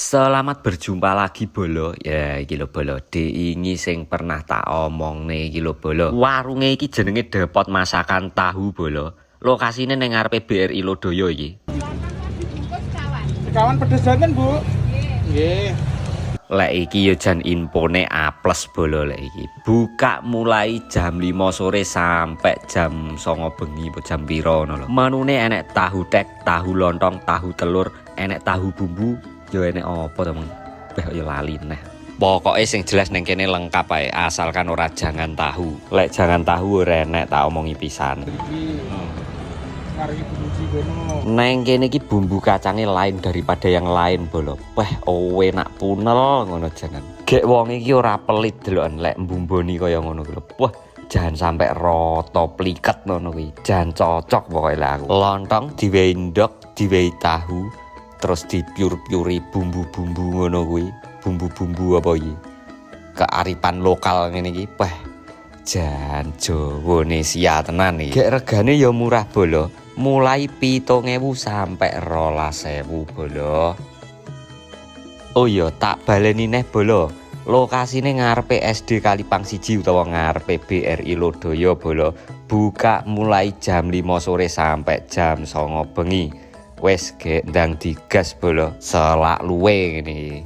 Selamat berjumpa lagi Bolo. Ya iki lho Bolo, diingi sing pernah tak omongne iki lho Bolo. Warunge iki jenenge Depot Masakan Tahu Bolo. Lokasine ning ngarepe BRI Lodaya iki. Sekawan pedes janten, Bu. Nggih. Lek iki yo jan infone A+ Bolo lek iki. Buka mulai jam 5 sore sampai jam 9 bengi apa jam piro ngono lho. Menune enek tahu tek, tahu lontong, tahu telur, enek tahu bumbu, yo enek apa to, Mang? Yo lali neh. Pokoke sing jelas ning kene lengkap ae, asalkan ora jangan tahu. Lek jangan tahu ora enek tak omongi pisan. Ngarep bumbu kono. Neng kene iki bumbu kacange lain daripada yang lain Bolo. Wah, enak punel ngono jangan. Gek wong iki ora pelit deloken lek mbumboni kaya ngono kuwi. Wah, jangan sampai roto pliket ngono kuwi. Jangan cocok pokoke lah aku. Lontong diwehi ndok, diwehi tahu, terus dipiur-piuri bumbu-bumbu ngono kuwi. Bumbu-bumbu apa iki? Kearifan lokal ngene iki. Wah, jan Jawane sia tenan iki. Gek regane ya murah Bolo. Mulai 7.000 sampai 12.000 Bolo. Oh iya, tak baleni neh Bolo. Lokasine ngarepe SD Kalipang 1 utawa ngarepe BRI Lodaya Bolo. Buka mulai jam 5 sore sampai jam 9 bengi. Wes gek ndang digas Bolo. Selak luwe ngene.